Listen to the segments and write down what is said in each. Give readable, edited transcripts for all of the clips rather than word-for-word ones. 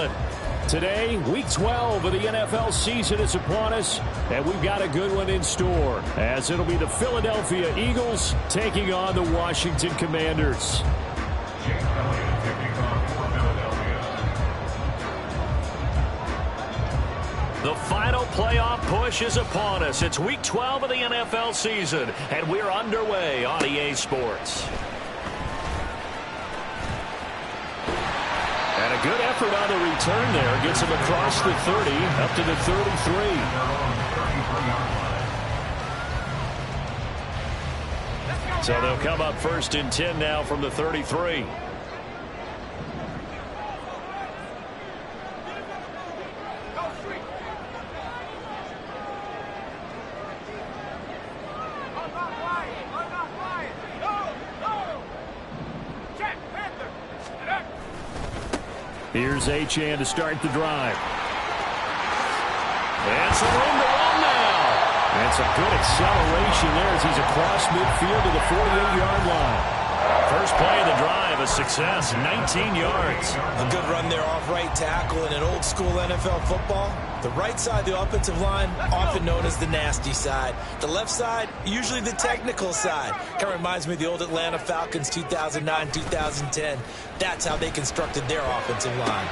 1. Today, Week 12 of the NFL season is upon us, and we've got a good one in store, as it'll be the Philadelphia Eagles taking on the Washington Commanders. The final playoff push is upon us. It's Week 12 of the NFL season, and we're underway on EA Sports. And a good effort on the return there. Gets him across the 30, up to the 33. So they'll come up 1st and 10 now from the 33. Here's Achane to start the drive. And some room to run now. And some good acceleration there as he's across midfield to the 48-yard line. First play of the drive, a success, 19 yards. A good run there off right tackle in an old-school NFL football. The right side, the offensive line, often known as the nasty side. The left side, usually the technical side. Kind of reminds me of the old Atlanta Falcons 2009-2010. That's how they constructed their offensive line.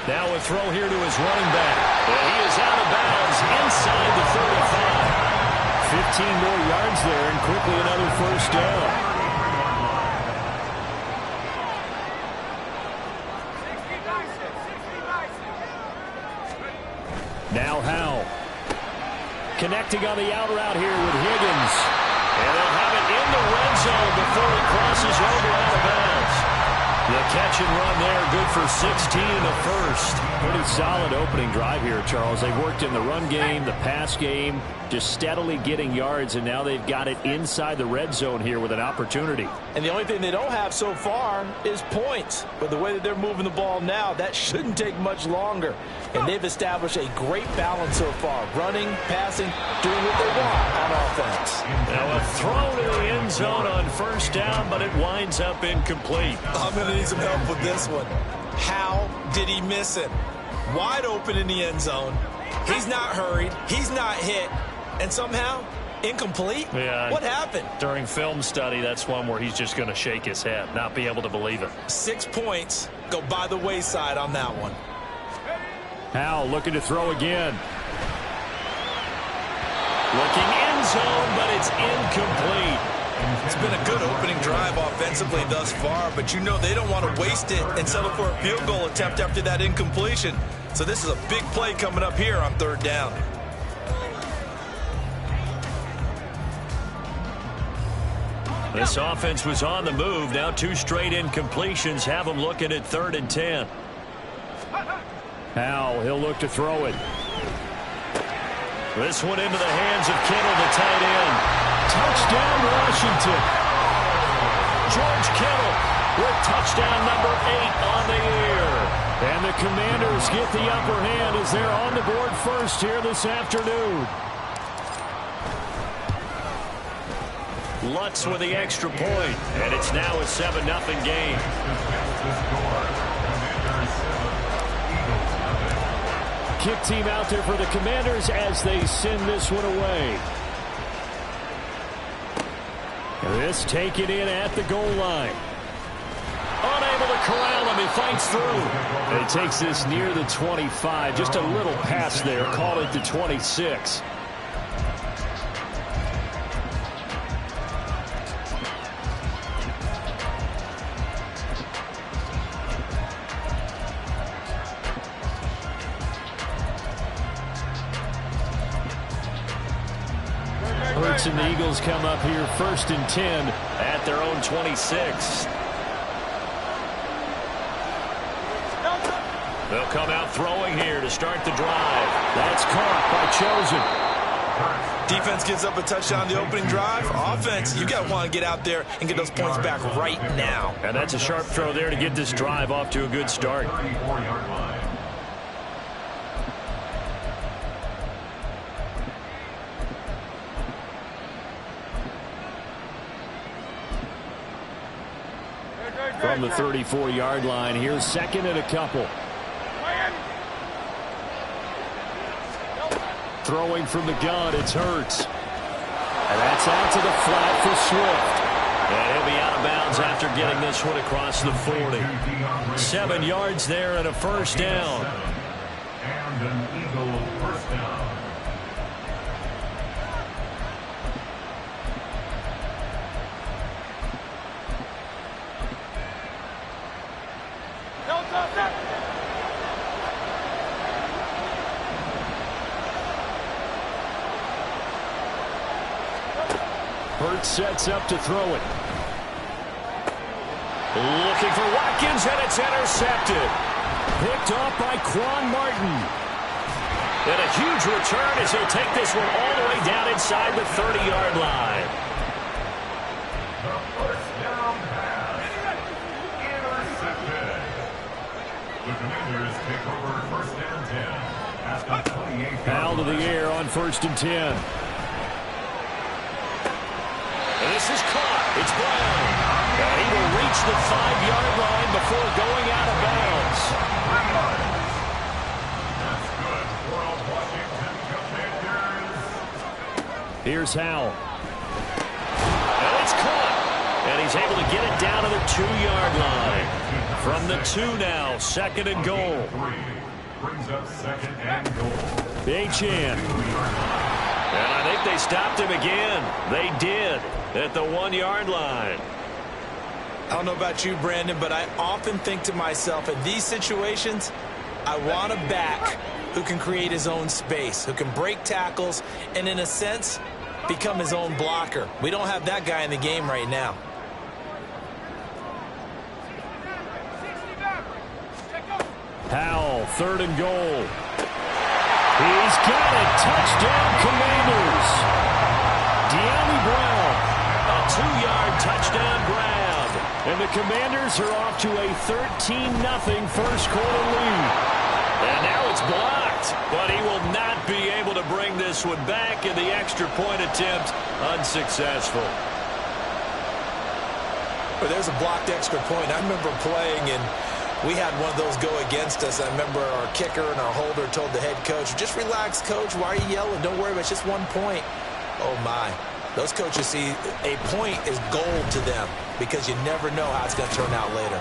Now a throw here to his running back. And he is out of bounds inside the 35. 15 more yards there and quickly another first down. Now Howell. Connecting on the out route here with Higgins. And they'll have it in the red zone before he crosses over out of bounds. The catch and run there, good for 16 and a first. Pretty solid opening drive here, Charles. They worked in the run game, the pass game, just steadily getting yards, and now they've got it inside the red zone here with an opportunity. And the only thing they don't have so far is points. But the way that they're moving the ball now, that shouldn't take much longer. And they've established a great balance so far. Running, passing, doing what they want on offense. Now a throw to the end zone on first down, but it winds up incomplete. I'm going to need some help with this one. How did he miss it? Wide open in the end zone. He's not hurried. He's not hit. And somehow, incomplete? Yeah. What happened? During film study, that's one where he's just going to shake his head, not be able to believe it. 6 points go by the wayside on that one. Howell looking to throw again. Looking end zone, but it's incomplete. It's been a good opening drive offensively thus far, but you know they don't want to waste it and settle for a field goal attempt after that incompletion. So this is a big play coming up here on 3rd down. This offense was on the move. Now 2 straight incompletions have them looking at 3rd and 10. Howell, he'll look to throw it. This one into the hands of Kittle, the tight end. Touchdown, Washington. George Kittle with touchdown number 8 on the year. And the Commanders get the upper hand as they're on the board first here this afternoon. Lutz with the extra point, and it's now a 7-0 game. Kick team out there for the Commanders as they send this one away. This taken in at the goal line. Unable to corral him, he fights through. And he takes this near the 25, just a little pass there, call it the 26. Hurts and the Eagles come up here 1st and 10 at their own 26. They'll come out throwing here to start the drive. That's caught by Chosen. Defense gives up a touchdown the opening drive. Offense, you got to want to get out there and get those points back right now. And that's a sharp throw there to get this drive off to a good start. From the 34-yard line, here's 2nd and a couple. Throwing from the gun, it's Hurts. And that's out to the flat for Swift. And he'll be out of bounds after getting this one across the 40. 7 yards there and a first down. And an Eagle first down. Hurts sets up to throw it. Looking for Watkins, and it's intercepted. Picked off by Quan Martin. And a huge return as he'll take this one all the way down inside the 30-yard line. The first down pass. Intercepted. The Commanders take over first and 10 at the 28. Foul to the air on 1st and 10. And this is caught. It's Brown. And he will reach the 5-yard line before going out of bounds. That's good for a Washington Commanders. Here's Howell. And it's caught. And he's able to get it down to the 2-yard line. From the 2 now, 2nd and goal. Brings up 2nd and goal. Achane. And I think they stopped him again. They did at the 1-yard line. I don't know about you, Brandon, but I often think to myself, in these situations, I want a back who can create his own space, who can break tackles, and in a sense, become his own blocker. We don't have that guy in the game right now. Howell, 3rd and goal. He's got it. Touchdown, Commanders. De'Ami Brown. A 2-yard touchdown grab. And the Commanders are off to a 13-0 first quarter lead. And now it's blocked. But he will not be able to bring this one back in the extra point attempt. Unsuccessful. But there's a blocked extra point. I remember playing, and we had one of those go against us. I remember our kicker and our holder told the head coach, just relax, coach. Why are you yelling? Don't worry about it. It's just 1 point. Oh, my. Those coaches see a point is gold to them because you never know how it's going to turn out later.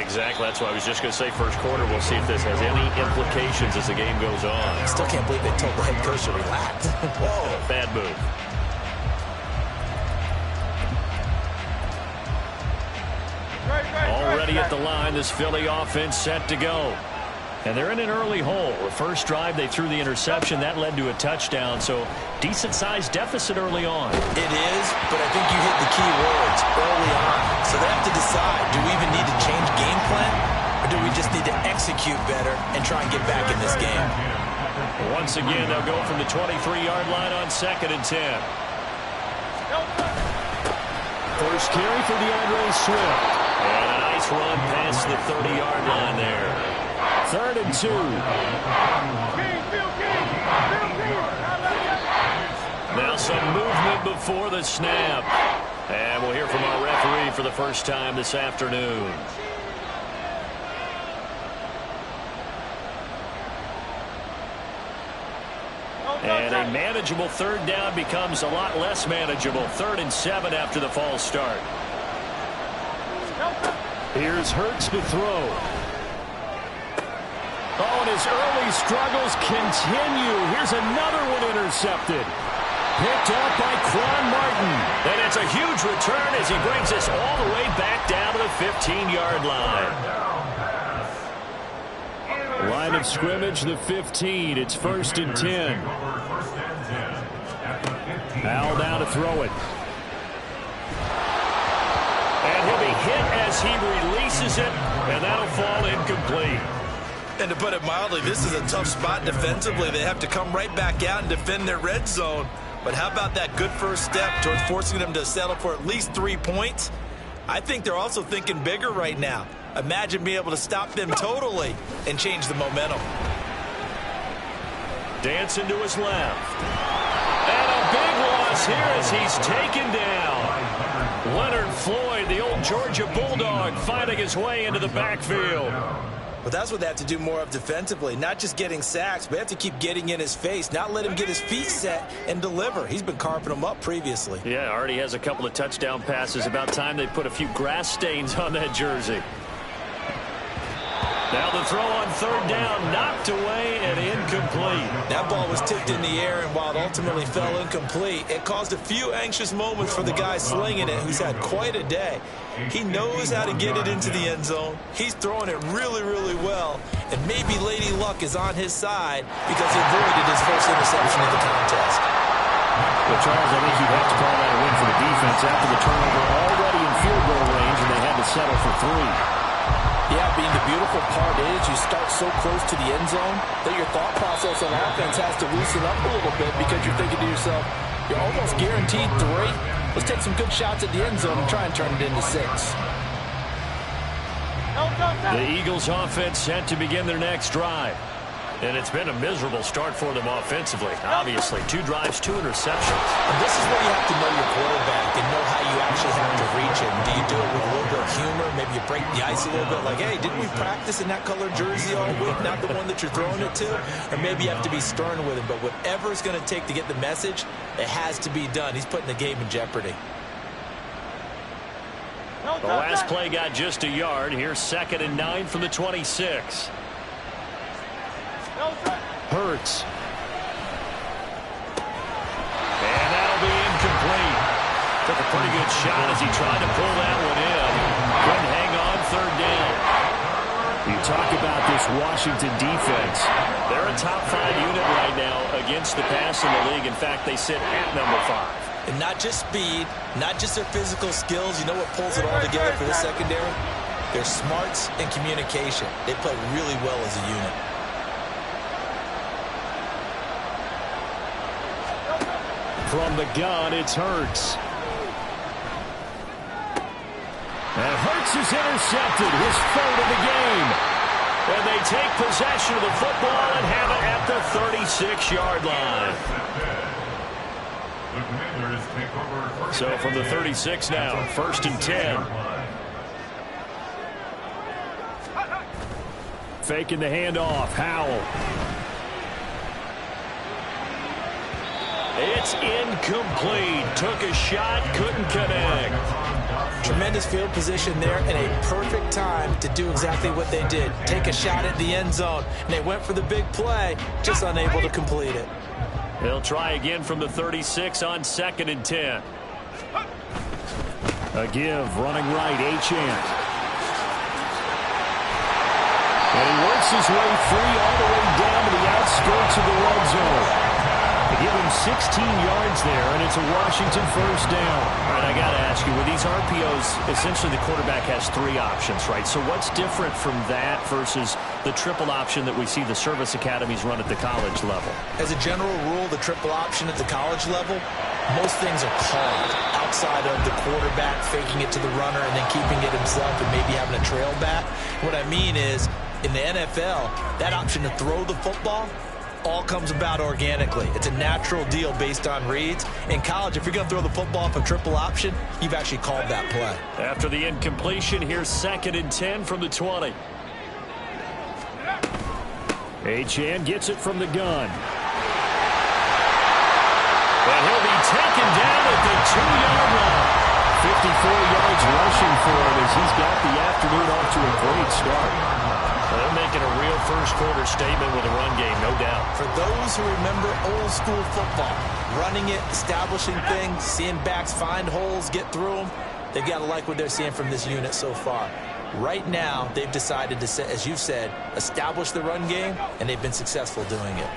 Exactly. That's why I was just going to say first quarter. We'll see if this has any implications as the game goes on. I still can't believe they told the head coach to relax. Whoa. Bad move. Already at the line, this Philly offense set to go. And they're in an early hole. The first drive, they threw the interception. That led to a touchdown, so decent-sized deficit early on. It is, but I think you hit the key words early on. So they have to decide, do we even need to change game plan, or do we just need to execute better and try and get back in this game? Once again, they'll go from the 23-yard line on 2nd and 10. First carry for DeAndre Swift. And a nice run past the 30-yard line there. 3rd and 2. Now some movement before the snap. And we'll hear from our referee for the first time this afternoon. And a manageable 3rd down becomes a lot less manageable. 3rd and 7 after the false start. Here's Hurts to throw. Oh, and his early struggles continue. Here's another one intercepted. Picked off by Quan Martin. And it's a huge return as he brings us all the way back down to the 15-yard line. Line of scrimmage, the 15. It's 1st and 10. Howell down to throw it. And he'll be hit as he releases it, and that'll fall incomplete. And to put it mildly, this is a tough spot defensively. They have to come right back out and defend their red zone. But how about that good first step towards forcing them to settle for at least 3 points? I think they're also thinking bigger right now. Imagine being able to stop them totally and change the momentum. Dancing to his left. And a big loss here as he's taken down. Leonard Floyd, the old Georgia Bulldog, finding his way into the backfield. Well, that's what they have to do more of defensively. Not just getting sacks, but they have to keep getting in his face, not let him get his feet set and deliver. He's been carving them up previously. Yeah, already has a couple of touchdown passes. About time they put a few grass stains on that jersey. Now the throw on third down, knocked away and incomplete. That ball was tipped in the air, and while it ultimately fell incomplete, it caused a few anxious moments for the guy slinging it, who's had quite a day. He knows how to get it into the end zone. He's throwing it really, really well, and maybe Lady Luck is on his side because he avoided his first interception of the contest. Well, Charles, I think you'd have to call that a win for the defense after the turnover already in field goal range, and they had to settle for 3. Yeah, being the beautiful part is you start so close to the end zone that your thought process on offense has to loosen up a little bit because you're thinking to yourself, you're almost guaranteed 3. Let's take some good shots at the end zone and try and turn it into 6. The Eagles offense set to begin their next drive. And it's been a miserable start for them offensively. Obviously, 2 drives, 2 interceptions. And this is where you have to know your quarterback and know how you actually have to reach him. Do you do it with a little bit of humor? Maybe you break the ice a little bit like, hey, didn't we practice in that color jersey all week, not the one that you're throwing it to? Or maybe you have to be stern with him. But whatever it's going to take to get the message, it has to be done. He's putting the game in jeopardy. The last play got just a yard. Here's 2nd and 9 from the 26. Hurts. And that'll be incomplete. Took a pretty good shot as he tried to pull that one in. Couldn't hang on 3rd down. You talk about this Washington defense. They're a top 5 unit right now against the pass in the league. In fact, they sit at number 5. And not just speed, not just their physical skills. You know what pulls it all together for this secondary? Their smarts and communication. They play really well as a unit. From the gun, it's Hurts. And Hurts is intercepted, his 3rd of the game. And they take possession of the football and have it at the 36-yard line. So from the 36 now, 1st and 10. Faking the handoff, Howell. It's incomplete. Took a shot, couldn't connect. Tremendous field position there and a perfect time to do exactly what they did. Take a shot at the end zone. And they went for the big play, just unable to complete it. They'll try again from the 36 on 2nd and 10. A give, running right, Achane. And he works his way free all the way down to the outskirts of the red zone. They give him 16 yards there, and it's a Washington 1st down. All right, I got to ask you, with these RPOs, essentially the quarterback has 3 options, right? So what's different from that versus the triple option that we see the service academies run at the college level? As a general rule, the triple option at the college level, most things are called outside of the quarterback faking it to the runner and then keeping it himself and maybe having a trail back. What I mean is, in the NFL, that option to throw the football all comes about organically. It's a natural deal based on reads. In college, if you're going to throw the football off a triple option, you've actually called that play. After the incompletion, here's 2nd and 10 from the 20. Achane gets it from the gun. And he'll be taken down at the 2-yard line. 54 yards rushing for him as he's got the afternoon off to a great start. They're making a real first-quarter statement with a run game, no doubt. For those who remember old-school football, running it, establishing things, seeing backs find holes, get through them, they've got to like what they're seeing from this unit so far. Right now, they've decided to, as you said, establish the run game, and they've been successful doing it.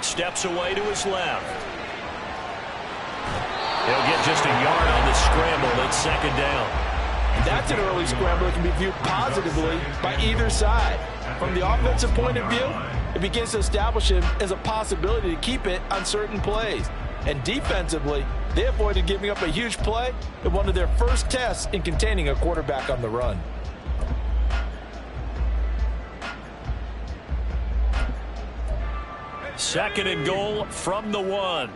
Steps away to his left. He'll get just a yard on the scramble. It's 2nd down. That's an early scramble that can be viewed positively by either side. From the offensive point of view, it begins to establish him as a possibility to keep it on certain plays. And defensively, they avoided giving up a huge play in one of their first tests in containing a quarterback on the run. Second and goal from the 1.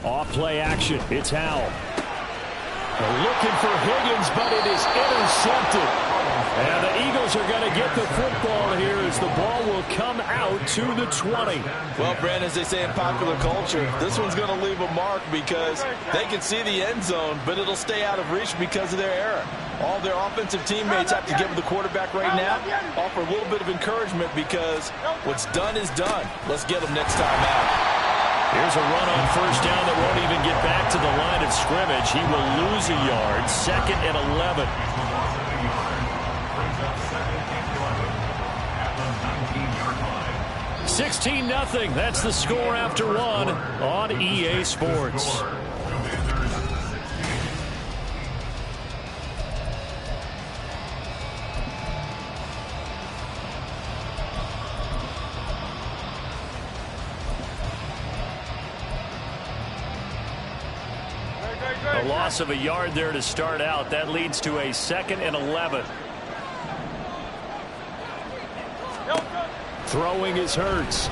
Off play action. It's Howell. They're looking for Higgins, but it is intercepted. And the Eagles are going to get the football here as the ball will come out to the 20. Well, Brandon, as they say in popular culture, this one's going to leave a mark because they can see the end zone, but it'll stay out of reach because of their error. All their offensive teammates have to give the quarterback right now, offer a little bit of encouragement because what's done is done. Let's get them next time out. Here's a run on first down that won't even get back to the line of scrimmage. He will lose a yard. 2nd and 11. 16-0. That's the score after one on EA Sports. A loss of a yard there to start out. That leads to a 2nd and 11. Throwing is Hurts.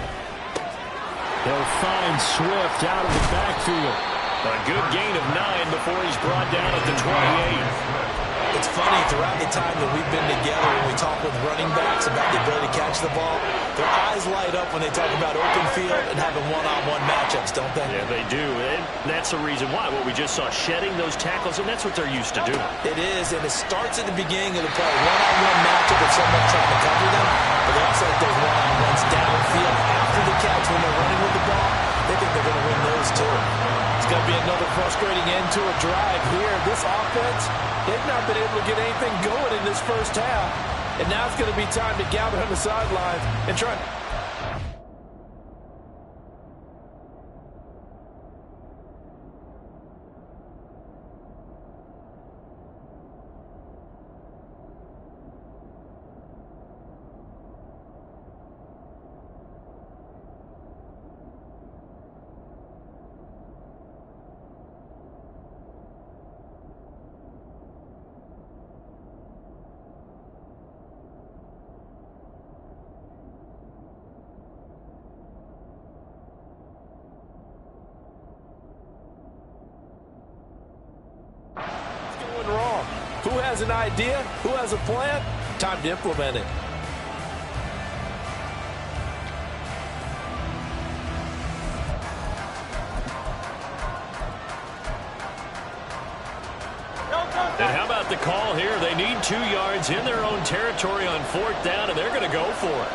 They'll find Swift out of the backfield. A good gain of 9 before he's brought down at the 28. It's funny, throughout the time that we've been together when we talk with running backs about the ability to catch the ball, their eyes light up when they talk about open field and having one-on-one matchups, don't they? Yeah, they do. And that's the reason why. What we just saw, shedding those tackles, and that's what they're used to doing. It is, and it starts at the beginning of the play. One-on-one matchup with someone trying to cover them, but they also like those one-on-ones downfield after the catch when they're running with the ball. They think they're going to win those too. It's going to be another frustrating end to a drive here. This offense, they've not been able to get anything going in this first half. And now it's going to be time to gather on the sidelines and try. Wrong. Who has an idea? Who has a plan? Time to implement it. And how about the call here? They need 2 yards in their own territory on 4th down, and they're going to go for it.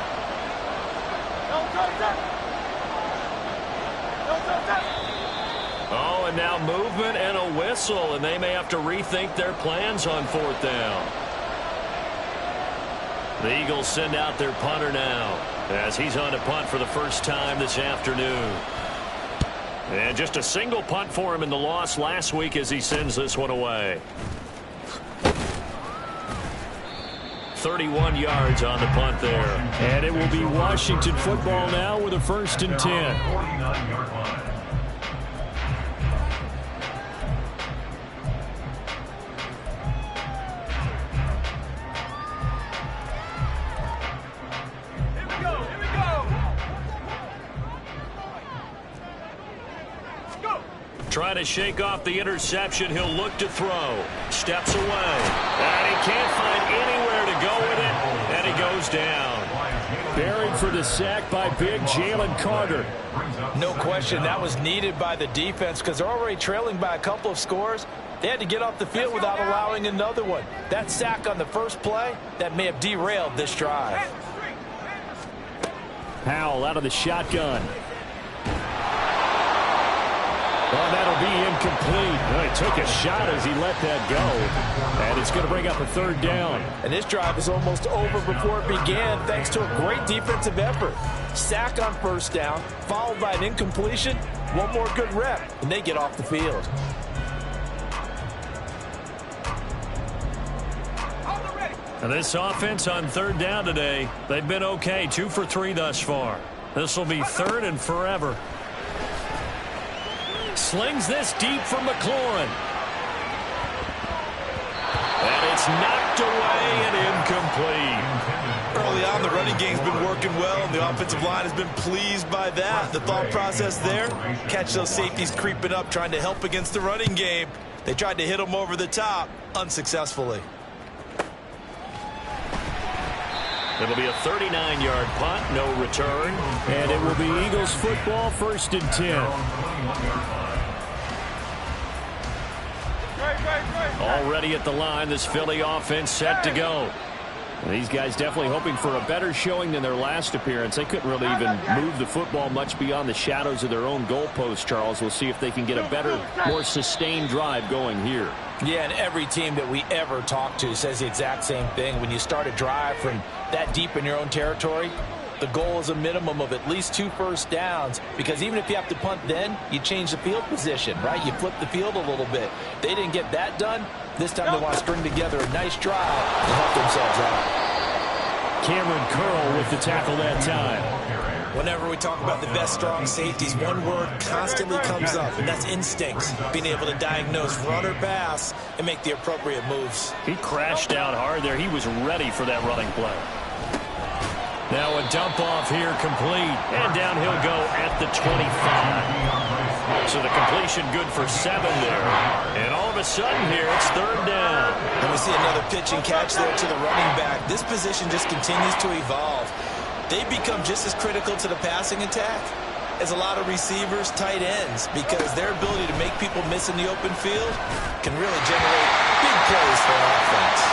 Oh, and now movement and a whistle, and they may have to rethink their plans on 4th down. The Eagles send out their punter now as he's on to punt for the first time this afternoon. And just a single punt for him in the loss last week as he sends this one away. 31 yards on the punt there. And it will be Washington football now with a 1st and 10. 49-yard line. Trying to shake off the interception. He'll look to throw. Steps away. And he can't find anywhere to go with it. And he goes down. Buried for the sack by big Jalen Carter. No question, that was needed by the defense because they're already trailing by a couple of scores. They had to get off the field without allowing another one. That sack on the first play, that may have derailed this drive. Howell out of the shotgun. Well, that'll be incomplete. Well, he took a shot as he let that go. And it's going to bring up a 3rd down. And this drive is almost over before it began thanks to a great defensive effort. Sack on 1st down, followed by an incompletion. One more good rep, and they get off the field. And this offense on 3rd down today, they've been okay. 2 for 3 thus far. This will be 3rd and forever. Slings this deep from McLaurin. And it's knocked away and incomplete. Early the running game's been working well, and the offensive line has been pleased by that. The thought process there, catch those safeties creeping up, trying to help against the running game. They tried to hit them over the top, unsuccessfully. It'll be a 39-yard punt, no return. And it will be Eagles football, 1st and 10. Already at the line, this Philly offense set to go. These guys definitely hoping for a better showing than their last appearance. They couldn't really even move the football much beyond the shadows of their own goalpost, Charles. We'll see if they can get a better, more sustained drive going here. Yeah, and every team that we ever talk to says the exact same thing. When you start a drive from that deep in your own territory, the goal is a minimum of at least 2 first downs, because even if you have to punt then, you change the field position, right? You flip the field a little bit. They didn't get that done. This time they want to string together a nice drive and help themselves out. Cameron Curl with the tackle that time. Whenever we talk about the best strong safeties, one word constantly comes up, and that's instincts. Being able to diagnose run or pass and make the appropriate moves. He crashed down hard there. He was ready for that running play. Now a dump off here complete. And down he'll go at the 25. So the completion good for 7 there. And all of a sudden here, it's 3rd down. And we see another pitch and catch there to the running back. This position just continues to evolve. They become just as critical to the passing attack as a lot of receivers, tight ends, because their ability to make people miss in the open field can really generate big plays for an offense.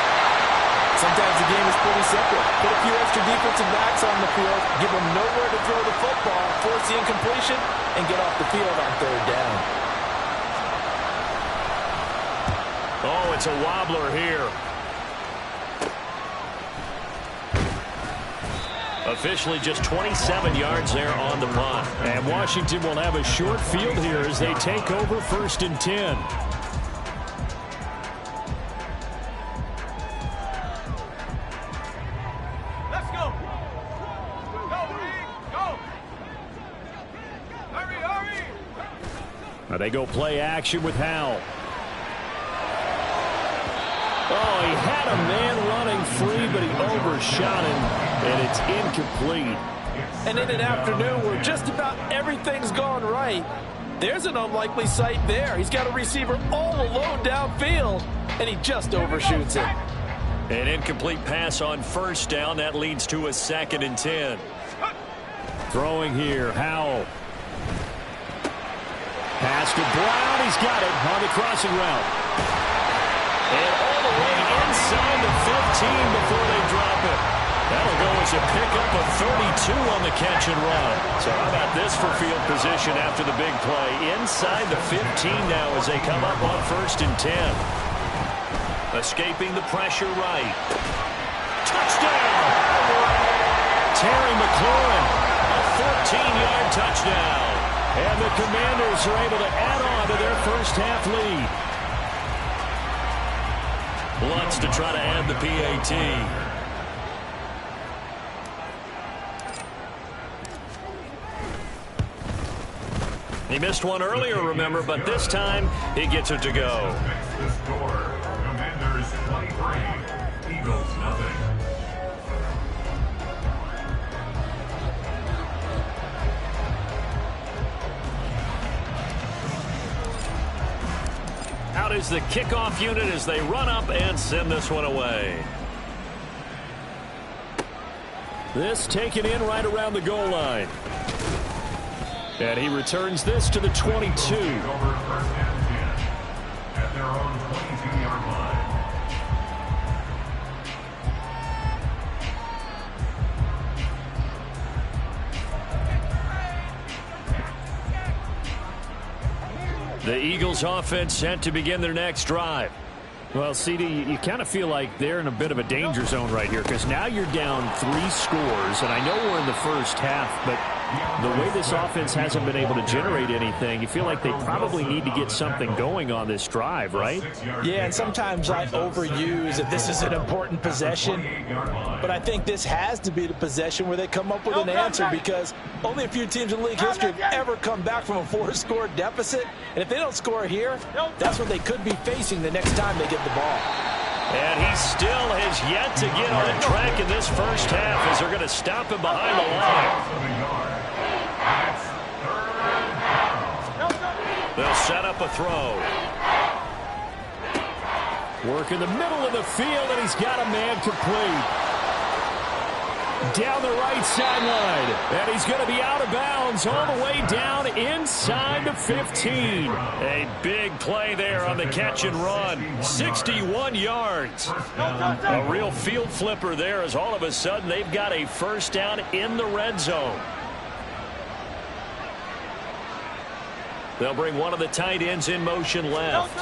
Sometimes the game is pretty simple. Put a few extra defensive backs on the field, give them nowhere to throw the football, force the incompletion, and get off the field on 3rd down. Oh, it's a wobbler here. Officially just 27 yards there on the punt. And Washington will have a short field here as they take over 1st and 10. They go play action with Howell. Oh, he had a man running free, but he overshot him, and it's incomplete. And in an afternoon where just about everything's gone right, there's an unlikely sight there. He's got a receiver all alone downfield, and he just overshoots it. An incomplete pass on 1st down. That leads to a 2nd and 10. Throwing here, Howell. Pass to Brown. He's got it on the crossing route. And all the way inside the 15 before they drop it. That'll go as a pickup of 32 on the catch and run. So how about this for field position after the big play? Inside the 15 now as they come up on 1st and 10. Escaping the pressure right. Touchdown! Terry McLaurin, a 14-yard touchdown. And the Commanders are able to add on to their first half lead. Lutz to try to add the PAT. He missed one earlier, remember, but this time he gets it to go. The score, Commanders 23, Eagles nothing. Out is the kickoff unit as they run up and send this one away. This taken in right around the goal line. And he returns this to the 22. Over 1st and 10 at their own 22-yard line. The Eagles offense set to begin their next drive. Well, CD, you kind of feel like they're in a bit of a danger zone right here because now you're down 3 scores, and I know we're in the first half, but the way this offense hasn't been able to generate anything, you feel like they probably need to get something going on this drive, right? Yeah, and sometimes I overuse that this is an important possession, but I think this has to be the possession where they come up with an answer because only a few teams in league history have ever come back from a 4-score deficit, and if they don't score here, that's what they could be facing the next time they get the ball. And he still has yet to get on track in this first half as they're going to stop him behind the line. They'll set up a throw. Work in the middle of the field, and he's got a man complete. Down the right sideline, and he's going to be out of bounds all the way down inside the 15. A big play there on the catch and run. 61 yards. A real field flipper there as all of a sudden they've got a first down in the red zone. They'll bring one of the tight ends in motion left.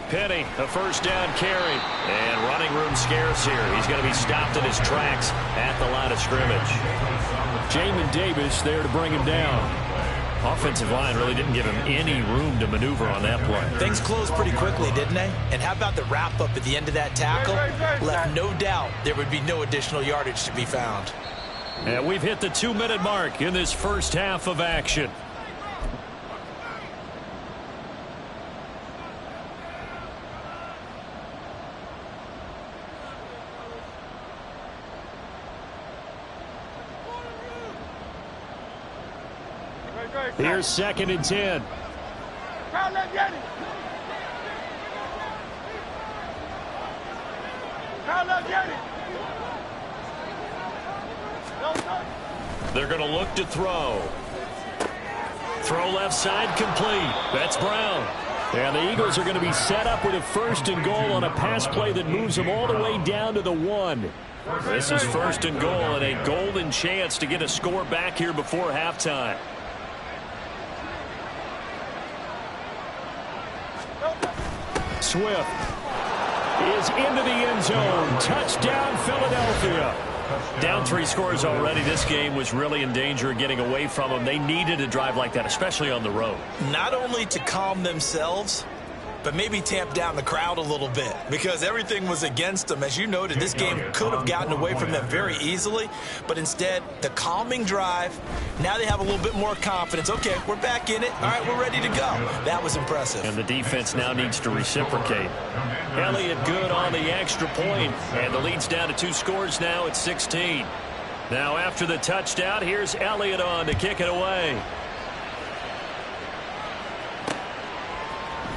Penny, a first down carry. And running room scarce here. He's going to be stopped in his tracks at the line of scrimmage. Jamin Davis there to bring him down. Offensive line really didn't give him any room to maneuver on that play. Things closed pretty quickly, didn't they? And how about the wrap-up at the end of that tackle? Left no doubt there would be no additional yardage to be found. And we've hit the 2-minute mark in this first half of action. Here's 2nd and 10. They're going to look to throw. Throw left side complete. That's Brown. And the Eagles are going to be set up with a 1st and goal on a pass play that moves them all the way down to the 1. This is 1st and goal and a golden chance to get a score back here before halftime. Swift is into the end zone. Touchdown, Philadelphia. Down 3 scores already. This game was really in danger of getting away from them. They needed a drive like that, especially on the road. Not only to calm themselves, but maybe tamp down the crowd a little bit because everything was against them. As you noted, this game could have gotten away from them very easily, but instead, the calming drive, now they have a little bit more confidence. Okay, we're back in it. All right, we're ready to go. That was impressive. And the defense now needs to reciprocate. Elliott good on the extra point, and the lead's down to 2 scores now at 16. Now after the touchdown, here's Elliott on to kick it away.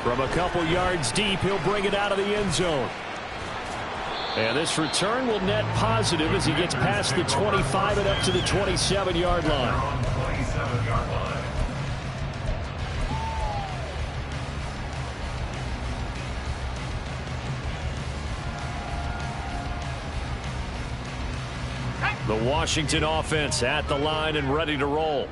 From a couple yards deep, he'll bring it out of the end zone. And this return will net positive as he gets past the 25 and up to the 27-yard line. The Washington offense at the line and ready to roll.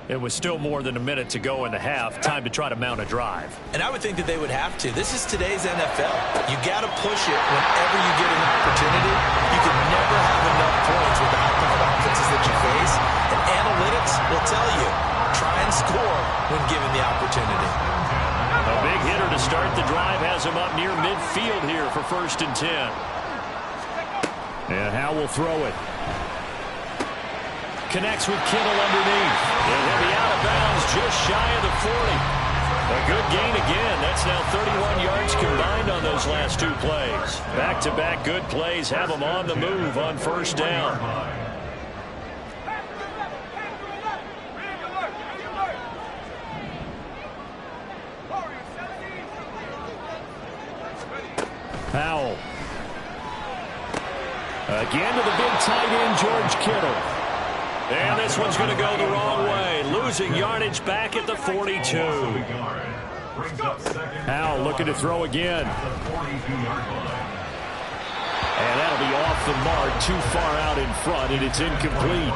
It was still more than a minute to go in the half. Time to try to mount a drive. And I would think that they would have to. This is today's NFL. You got to push it whenever you get an opportunity. You can never have enough points with the high-powered offenses that you face. And analytics will tell you, try and score when given the opportunity. A big hitter to start the drive has him up near midfield here for 1st and 10. And Howe will throw it. Connects with Kittle underneath. And he'll be out of bounds just shy of the 40. A good gain again. That's now 31 yards combined on those last 2 plays. Back-to-back good plays have them on the move on 1st down. Powell. Again to the big tight end, George Kittle. And this one's going to go the wrong way. Losing yardage back at the 42. Powell looking to throw again. And that'll be off the mark, too far out in front, and it's incomplete.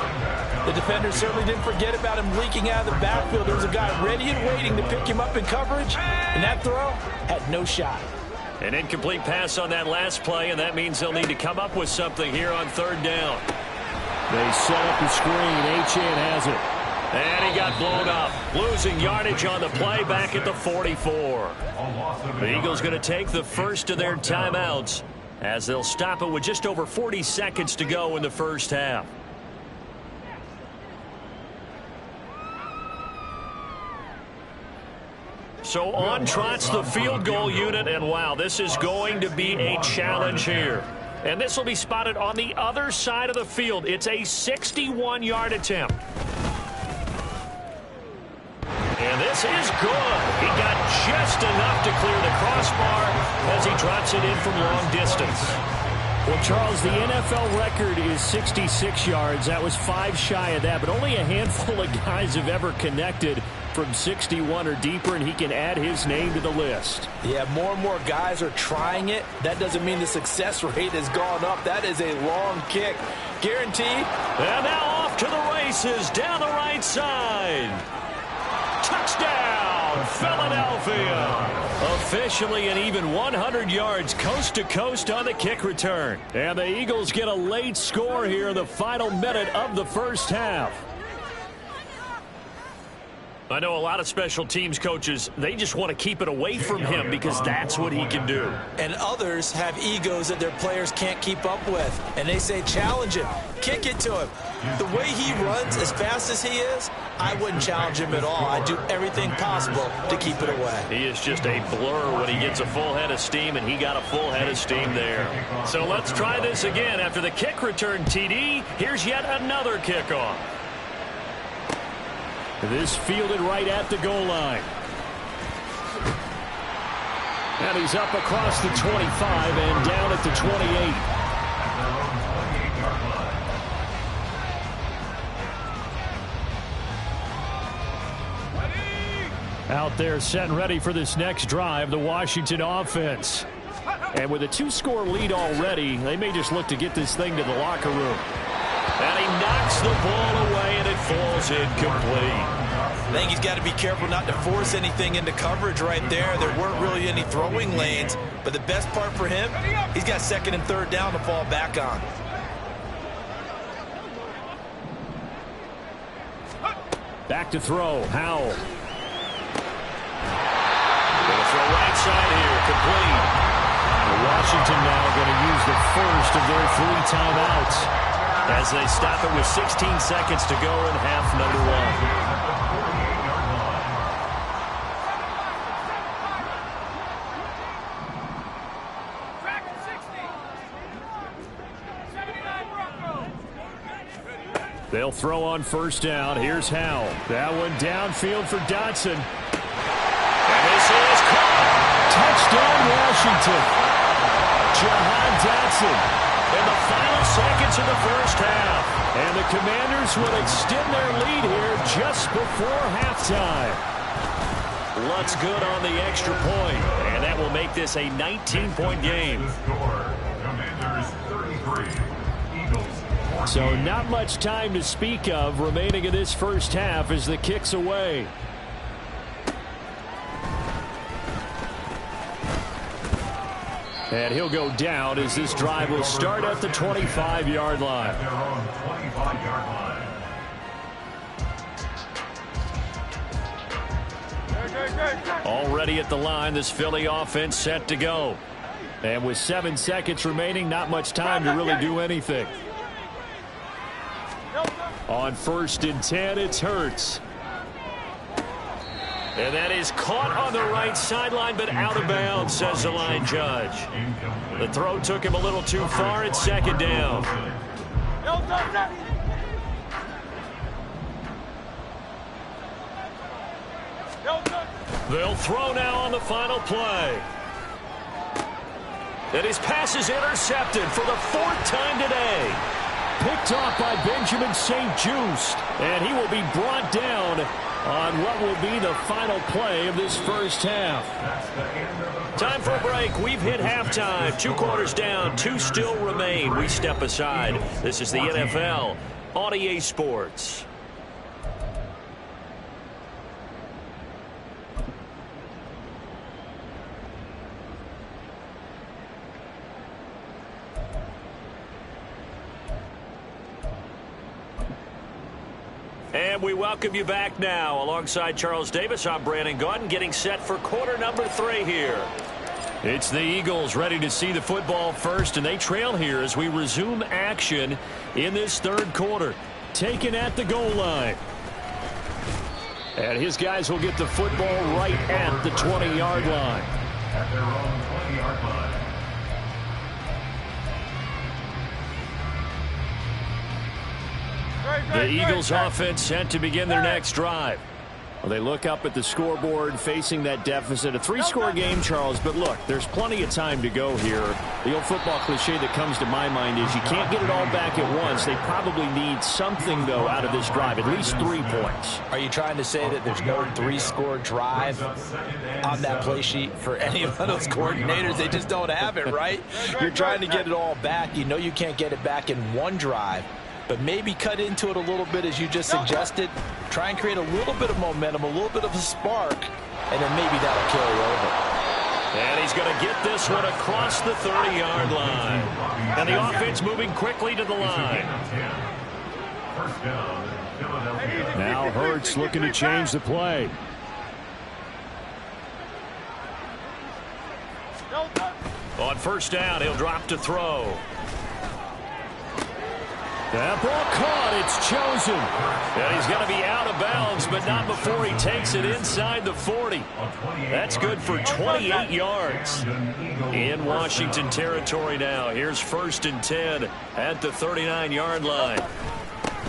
The defender certainly didn't forget about him leaking out of the backfield. There was a guy ready and waiting to pick him up in coverage, and that throw had no shot. An incomplete pass on that last play, and that means they'll need to come up with something here on 3rd down. They set up the screen. Achane has it. And he got blown up. Losing yardage on the play back at the 44. The Eagles going to take the first of their timeouts as they'll stop it with just over 40 seconds to go in the first half. So on trots the field goal unit, and wow, this is going to be a challenge here. And this will be spotted on the other side of the field. It's a 61-yard attempt. And this is good. He got just enough to clear the crossbar as he drops it in from long distance. Well, Charles, the NFL record is 66 yards. That was 5 shy of that, but only a handful of guys have ever connected from 61 or deeper, and he can add his name to the list. Yeah, more and more guys are trying it. That doesn't mean the success rate has gone up. That is a long kick. Guaranteed. And now off to the races down the right side. Touchdown, Philadelphia. Officially an even 100 yards coast to coast on the kick return. And the Eagles get a late score here in the final minute of the first half. I know a lot of special teams coaches, they just want to keep it away from him because that's what he can do. And others have egos that their players can't keep up with. And they say, challenge him, kick it to him. The way he runs as fast as he is, I wouldn't challenge him at all. I'd do everything possible to keep it away. He is just a blur when he gets a full head of steam, and he got a full head of steam there. So let's try this again. After the kick return TD, here's yet another kickoff. This fielded right at the goal line. And he's up across the 25 and down at the 28. Out there set and ready for this next drive, the Washington offense. And with a 2-score lead already, they may just look to get this thing to the locker room. And he knocks the ball away, and it falls incomplete. I think he's got to be careful not to force anything into coverage right there. There weren't really any throwing lanes, but the best part for him, he's got second and third down to fall back on. Back to throw, Howell. Gonna throw right side here, complete. Washington now going to use the first of their 3 timeouts as they stop it with 16 seconds to go in half number 1. They'll throw on first down. Here's Howell. That one downfield for Dotson. And this is caught. Touchdown, Washington. Jahan Dotson In the final seconds of the first half. And the Commanders will extend their lead here just before halftime. Looks good on the extra point, and that will make this a 19-point game. Commanders 33, Eagles 14. So not much time to speak of remaining in this first half as the kick's away. And he'll go down as this drive will start at the 25-yard line. At their own 25-yard line. Already at the line, this Philly offense set to go. And with 7 seconds remaining, not much time to really do anything. On 1st and 10, it's Hurts. And that is caught on the right sideline, but out of bounds, says the line judge. The throw took him a little too far. It's 2nd down. They'll throw now on the final play. And his pass is intercepted for the 4th time today. Picked off by Benjamin St-Juste. And he will be brought down on what will be the final play of this first half. Time for a break. We've hit halftime. 2 quarters down. 2 still remain. We step aside. This is the NFL on EA Sports. And we welcome you back now. Alongside Charles Davis, I'm Brandon Gaudin, getting set for quarter number 3 here. It's the Eagles ready to see the football first, and they trail here as we resume action in this 3rd quarter. Taken at the goal line. And his guys will get the football right at the 20-yard line. At their own 20-yard line. The Eagles offense set to begin their next drive. Well, they look up at the scoreboard facing that deficit. A 3-score game, Charles, but look, there's plenty of time to go here. The old football cliche that comes to my mind is you can't get it all back at once. They probably need something, though, out of this drive, at least 3 points. Are you trying to say that there's no 3-score drive on that play sheet for any of those coordinators? They just don't have it, right? You're trying to get it all back. You know you can't get it back in one drive. But maybe cut into it a little bit, as you just suggested. Try and create a little bit of momentum, a little bit of a spark, and then maybe that'll carry over. And he's going to get this one across the 30-yard line. And the offense moving quickly to the line. Now Hurts looking to change the play. On first down, he'll drop to throw. That ball caught. It's chosen. And he's going to be out of bounds, but not before he takes it inside the 40. That's good for 28 yards. In Washington territory now. Here's 1st and 10 at the 39-yard line.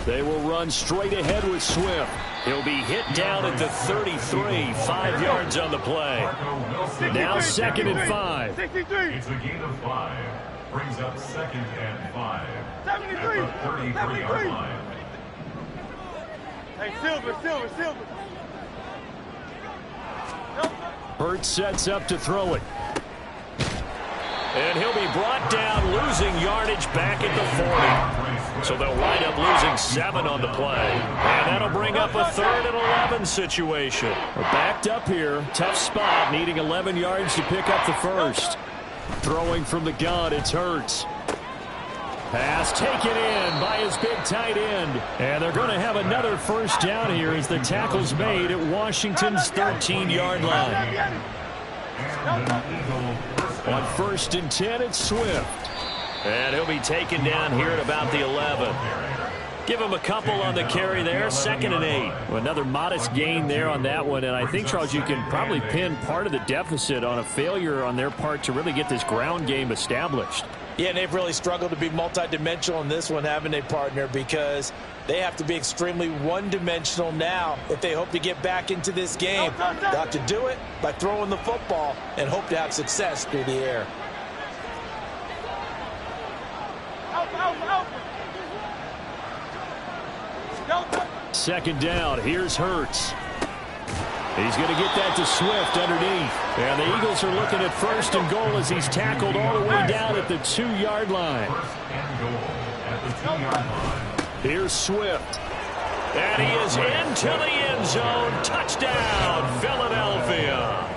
They will run straight ahead with Swift. He'll be hit down at the 33, 5 yards on the play. Now 2nd and 5. It's a gain of 5. Brings up 2nd and 5. 73. At the 33-yard line. Hey, Silver. Hurts sets up to throw it. And he'll be brought down, losing yardage back at the 40. So they'll wind up losing 7 on the play. And that'll bring up a 3rd and 11 situation. We're backed up here. Tough spot, needing 11 yards to pick up the first. Throwing from the gun, it's Hurts. Pass taken in by his big tight end. And they're going to have another first down here as the tackle's made at Washington's 13-yard line. On 1st and 10, it's Swift. And he'll be taken down here at about the 11. Give him a couple on the carry there, 2nd and 8. Well, another modest gain there on that one, and I think, Charles, you can probably pin part of the deficit on a failure on their part to really get this ground game established. Yeah, and they've really struggled to be multidimensional in this one, haven't they, partner? Because they have to be extremely one-dimensional now if they hope to get back into this game. They'll have to do it by throwing the football and hope to have success through the air. Second down, here's Hurts. He's going to get that to Swift underneath. And the Eagles are looking at 1st and goal as he's tackled all the way down at the 2-yard line. 1st and goal at the 2-yard line. Here's Swift. And he is into the end zone. Touchdown, Philadelphia.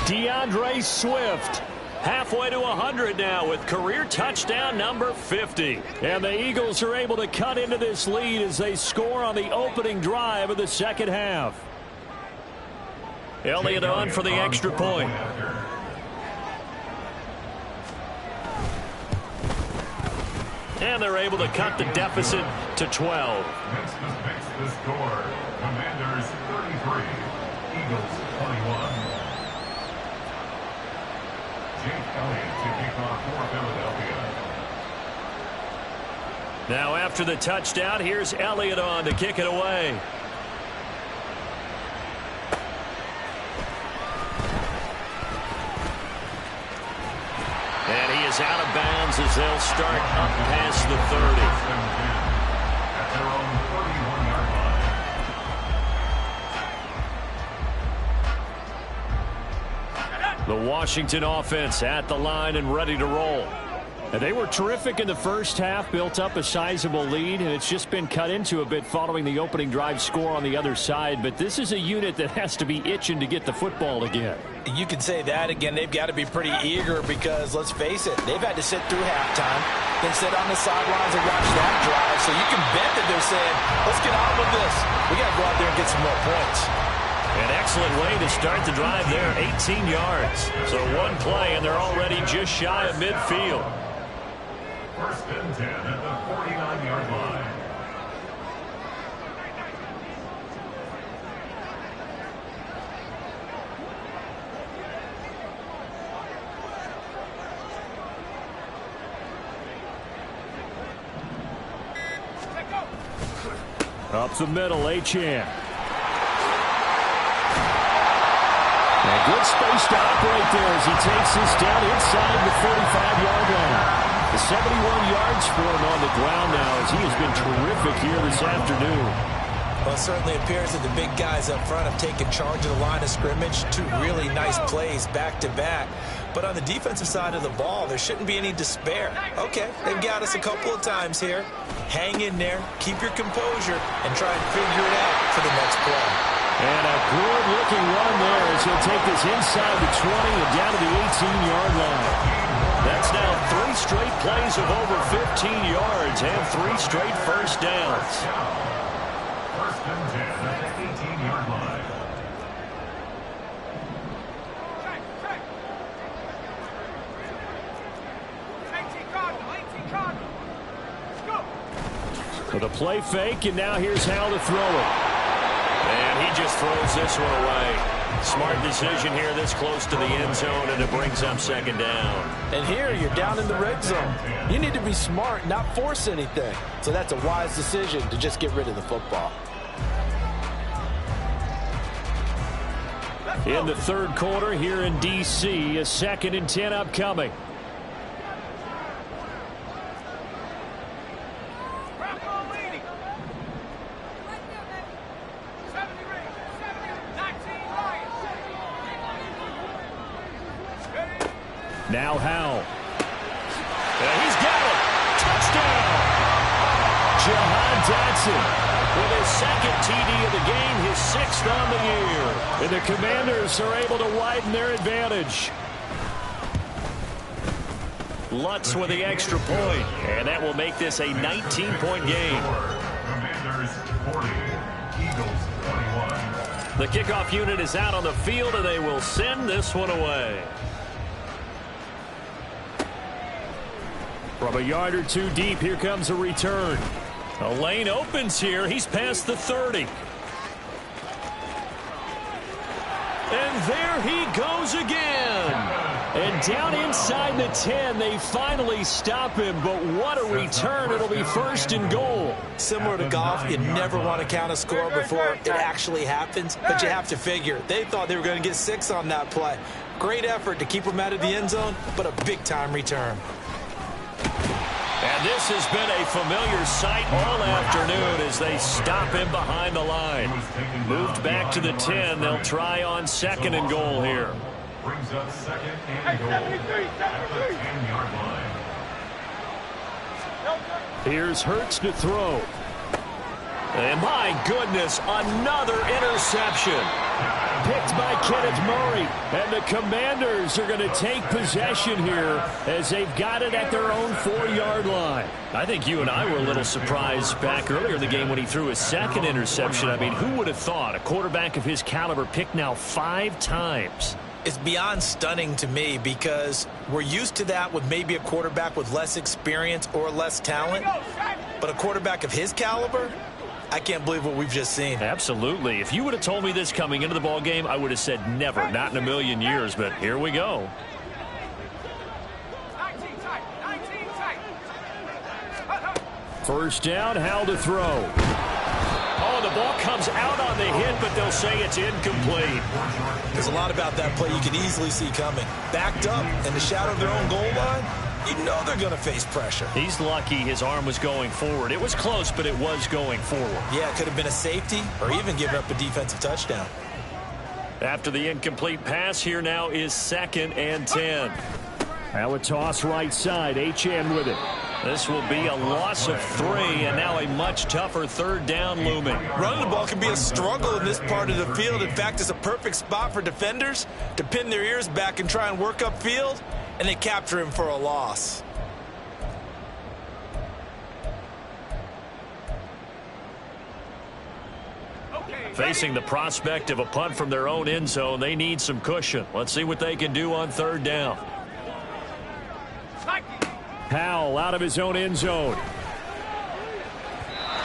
DeAndre Swift. Halfway to 100 now with career touchdown number 50. And the Eagles are able to cut into this lead as they score on the opening drive of the second half. Elliott on for the extra point. And they're able to cut the deficit to 12. Makes the score. Commanders 33, Eagles 21. Jake Elliott to kick off for Philadelphia. Now after the touchdown, here's Elliott on to kick it away. And he is out of bounds as they'll start up past the 30. At their own 31-yard line. The Washington offense at the line and ready to roll. And they were terrific in the first half, built up a sizable lead, and it's just been cut into a bit following the opening drive score on the other side. But this is a unit that has to be itching to get the football again. You can say that again. They've got to be pretty eager because, let's face it, they've had to sit through halftime, then sit on the sidelines and watch that drive. So you can bet that they're saying, let's get on with this. We got to go out there and get some more points. An excellent way to start the drive there, 18 yards. So one play, and they're already just shy of midfield. 1st and 10 at the 49-yard line. Up the middle, Achane. And good space to operate there as he takes this down inside the 45-yard line. The 71 yards for him on the ground now as he has been terrific here this afternoon. Well, it certainly appears that the big guys up front have taken charge of the line of scrimmage. Two really nice plays back-to-back. But on the defensive side of the ball, there shouldn't be any despair. Okay, they've got us a couple of times here. Hang in there, keep your composure, and try and figure it out for the next play. And a good-looking run there as he'll take this inside the 20 and down to the 18-yard line. That's now 3 straight plays of over 15 yards and 3 straight first downs. First and 10 at the 18-yard line. With a play fake, and now here's Hal to throw it. And he just throws this one away. Smart decision here this close to the end zone, and it brings up second down. And here you're down in the red zone. You need to be smart, not force anything. So that's a wise decision to just get rid of the football. In the third quarter here in D.C., a 2nd and 10 upcoming. Now Howell. He's got it. Touchdown. Jahan Dotson With his second TD of the game, his 6th on the year. And the Commanders are able to widen their advantage. Lutz with the extra point, and that will make this a 19-point game. Commanders 40, Eagles 21. The kickoff unit is out on the field, and they will send this one away. From a yard or two deep, here comes a return. A lane opens here. He's past the 30. And there he goes again. And down inside the 10, they finally stop him. But what a return. It'll be 1st and goal. Similar to golf, you never want to count a score before it actually happens. But you have to figure, they thought they were going to get 6 on that play. Great effort to keep them out of the end zone, but a big-time return. And this has been a familiar sight all afternoon as they stop him behind the line. Moved back to the 10. They'll try on 2nd and goal here. Brings up 2nd and goal at the 10-yard line. Here's Hurts to throw. And my goodness, another interception. Picked by Kenneth Murray. And the Commanders are going to take possession here as they've got it at their own 4-yard line. I think you and I were a little surprised back earlier in the game when he threw his 2nd interception. I mean, who would have thought a quarterback of his caliber picked now 5 times? It's beyond stunning to me because we're used to that with maybe a quarterback with less experience or less talent. But a quarterback of his caliber, I can't believe what we've just seen. Absolutely. If you would have told me this coming into the ball game, I would have said never, not in a million years. But here we go. First down, Howell to throw. Oh, the ball comes out on the hit, but they'll say it's incomplete. There's a lot about that play you can easily see coming. Backed up in the shadow of their own goal line, you know they're going to face pressure. He's lucky his arm was going forward. It was close, but it was going forward. Yeah, it could have been a safety or even given up a defensive touchdown. After the incomplete pass, here now is 2nd and 10. Now a toss right side. Achane with it. This will be a loss of 3, and now a much tougher 3rd down looming. Running the ball can be a struggle in this part of the field. In fact, it's a perfect spot for defenders to pin their ears back and try and work upfield, and they capture him for a loss. Facing the prospect of a punt from their own end zone, they need some cushion. Let's see what they can do on 3rd down. Howell out of his own end zone.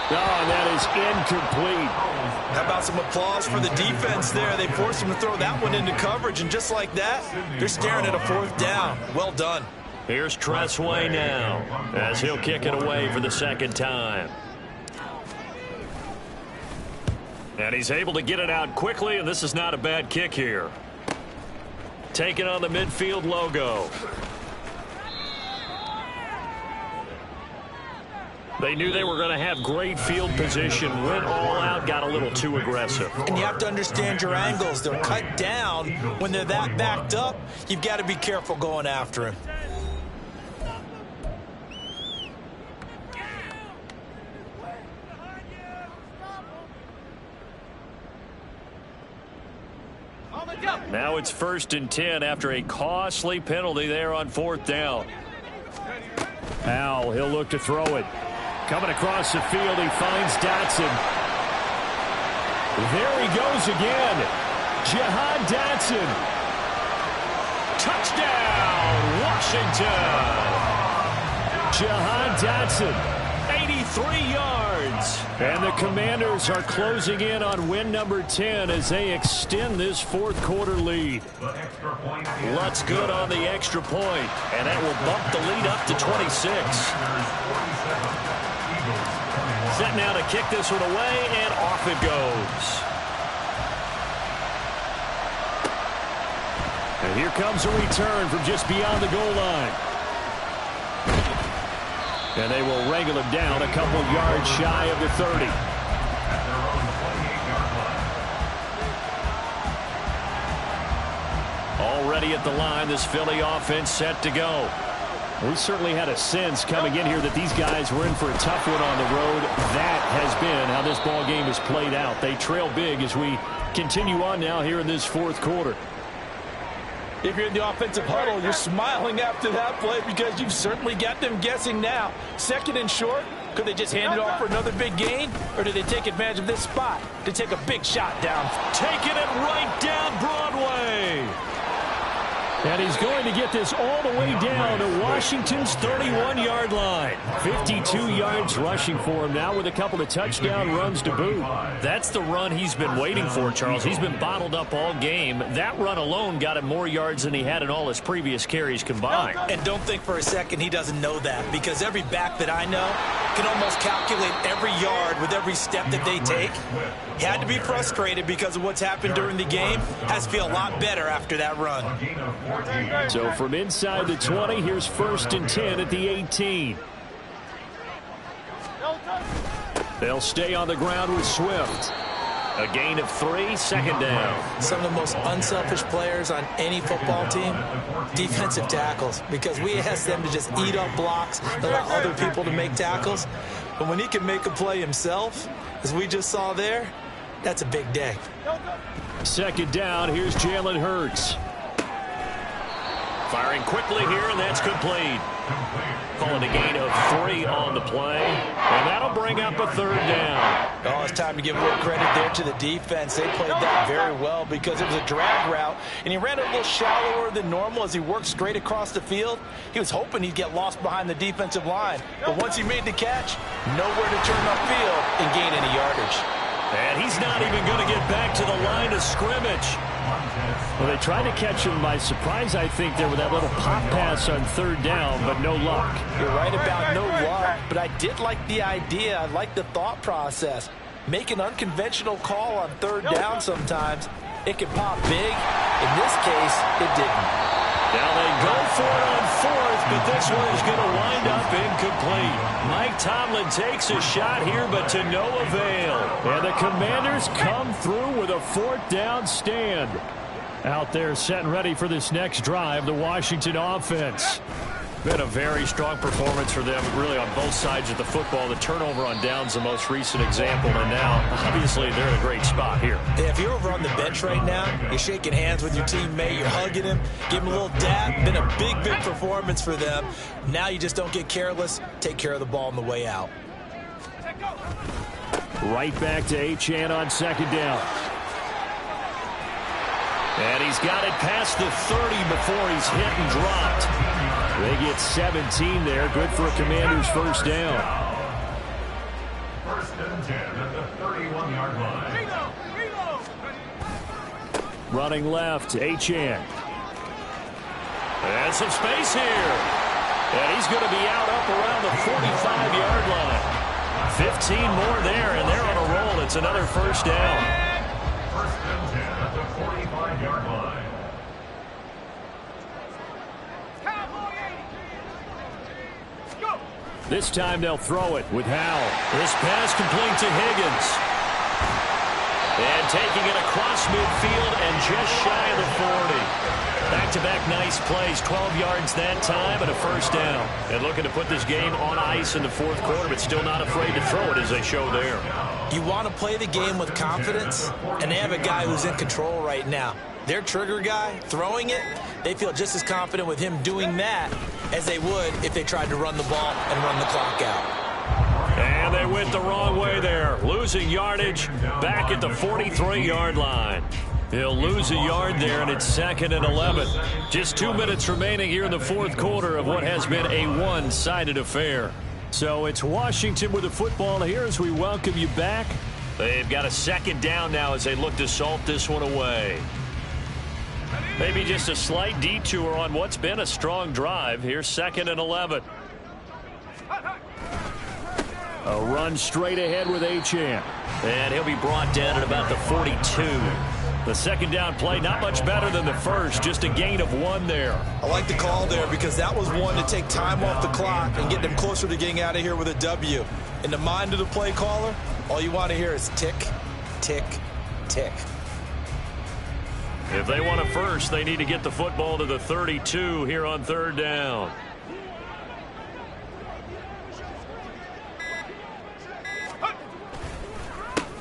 Oh, and that is incomplete. How about some applause for the defense there? They forced him to throw that one into coverage, and just like that, they're staring at a 4th down. Well done. Here's Tressway now as he'll kick it away for the 2nd time. And he's able to get it out quickly, and this is not a bad kick here. Taking on the midfield logo. They knew they were going to have great field position, went all out, got a little too aggressive. And you have to understand your angles. They're cut down. When they're that backed up, you've got to be careful going after him. Now it's 1st and 10 after a costly penalty there on 4th down. Powell, he'll look to throw it. Coming across the field, he finds Dotson. There he goes again. Jahan Dotson. Touchdown, Washington. Jahan Dotson. 83 yards. And the Commanders are closing in on win number 10 as they extend this 4th quarter lead. Lutz good on the extra point, and that will bump the lead up to 26. Set now to kick this one away, and off it goes. And here comes a return from just beyond the goal line. And they will wrangle him down a couple yards shy of the 30. Already at the line, this Philly offense set to go. We certainly had a sense coming in here that these guys were in for a tough one on the road. That has been how this ball game has played out. They trail big as we continue on now here in this 4th quarter. If you're in the offensive huddle, you're smiling after that play because you've certainly got them guessing now. 2nd and short, could they just hand it off for another big gain? Or do they take advantage of this spot to take a big shot down? Taking it right down Broadway. And he's going to get this all the way down to Washington's 31-yard line. 52 yards rushing for him now with a couple of touchdown runs to boot. That's the run he's been waiting for, Charles. He's been bottled up all game. That run alone got him more yards than he had in all his previous carries combined. And don't think for a second he doesn't know that, because every back that I know can almost calculate every yard with every step that they take. He had to be frustrated because of what's happened during the game. Has to feel a lot better after that run. So from inside the 20, here's 1st and 10 at the 18. They'll stay on the ground with Swift. A gain of 3, 2nd down. Some of the most unselfish players on any football team, defensive tackles, because we ask them to just eat up blocks, allow other people to make tackles. But when he can make a play himself, as we just saw there, that's a big day. 2nd down, here's Jalen Hurts. Firing quickly here, and that's complete. Calling a gain of 3 on the play, and that'll bring up a 3rd down. Oh, it's time to give a little credit there to the defense. They played that very well because it was a drag route, and he ran a little shallower than normal as he worked straight across the field. He was hoping he'd get lost behind the defensive line, but once he made the catch, nowhere to turn upfield and gain any yardage. And he's not even going to get back to the line of scrimmage. Well, they tried to catch him by surprise, I think, there with that little pop pass on 3rd down, but no luck. You're right about no luck, but I did like the idea. I like the thought process. Make an unconventional call on 3rd down sometimes. It can pop big. In this case, it didn't. Now they go for it on 4th, but this one is going to wind up incomplete. Mike Tomlin takes a shot here, but to no avail. And the Commanders come through with a 4th down stand. Out there set and ready for this next drive, the Washington offense. Been a very strong performance for them, really, on both sides of the football. The turnover on downs, the most recent example, and now, obviously, they're in a great spot here. Yeah, if you're over on the bench right now, you're shaking hands with your teammate, you're hugging him, give him a little dab. Been a big, big performance for them. Now you just don't get careless. Take care of the ball on the way out. Right back to Achane on 2nd down. And he's got it past the 30 before he's hit and dropped. They get 17 there. Good for a Commander's 1st down. 1st and 10 at the 31-yard line. Running left, Achane. And some space here. And he's going to be out up around the 45-yard line. 15 more there, and they're on a roll it's another first down. First and 10 at the 45-yard line. This time they'll throw it with Howell. This pass complete to Higgins. And taking it across midfield and just shy of the 40. Back-to-back nice plays, 12 yards that time and a first down. And looking to put this game on ice in the fourth quarter, but still not afraid to throw it as they show there. You want to play the game with confidence, and they have a guy who's in control right now. Their trigger guy, throwing it, they feel just as confident with him doing that as they would if they tried to run the ball and run the clock out. And they went the wrong way there, losing yardage back at the 43-yard line. He'll lose a yard there, and it's 2nd and 11. Just 2 minutes remaining here in the fourth quarter of what has been a one-sided affair. So it's Washington with the football here as we welcome you back. They've got a second down now as they look to salt this one away. Maybe just a slight detour on what's been a strong drive. Here's 2nd and 11. A run straight ahead with Achane. And he'll be brought down at about the 42. The second down play, not much better than the first, just a gain of 1 there. I like the call there because that was one to take time off the clock and get them closer to getting out of here with a W. In the mind of the play caller, all you want to hear is tick, tick, tick. If they want a first, they need to get the football to the 32 here on 3rd down.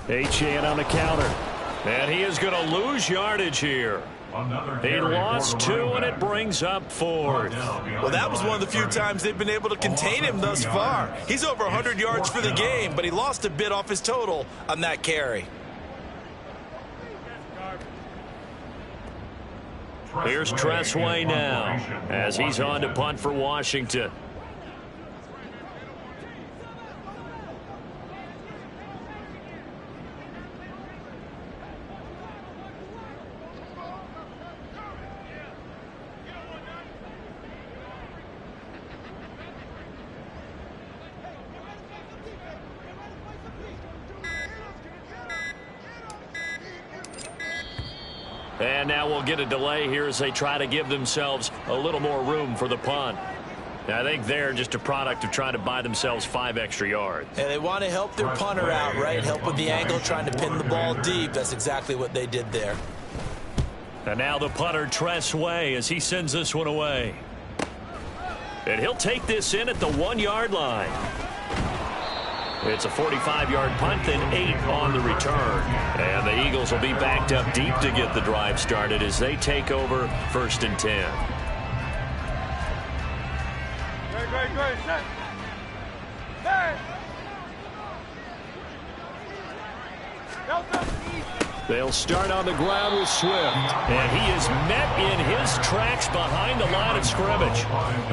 Achane on the counter. And he is going to lose yardage here. He lost 2, and it brings up 4th. Well, that was one of the few times they've been able to contain him thus far. He's over 100 yards for the game, but he lost a bit off his total on that carry. Here's Tressway now as he's on to punt for Washington. And now we'll get a delay here as they try to give themselves a little more room for the punt. I think they're just a product of trying to buy themselves 5 extra yards. And they want to help their punter out, right? Help with the angle, trying to pin the ball deep. That's exactly what they did there. And now the punter, Tressway, as he sends this one away. And he'll take this in at the 1-yard line. It's a 45-yard punt, then 8 on the return. And the Eagles will be backed up deep to get the drive started as they take over 1st and 10. Great. Hey! They'll start on the ground with Swift. And he is met in his tracks behind the line of scrimmage.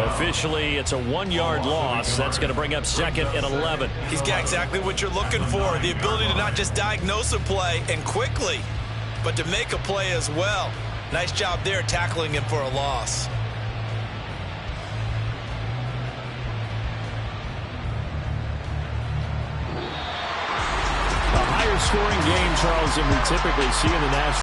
Officially, it's a 1-yard loss. That's going to bring up 2nd and 11. He's got exactly what you're looking for, the ability to not just diagnose a play and quickly, but to make a play as well. Nice job there tackling him for a loss. A higher scoring game, Charles, than we typically see in the National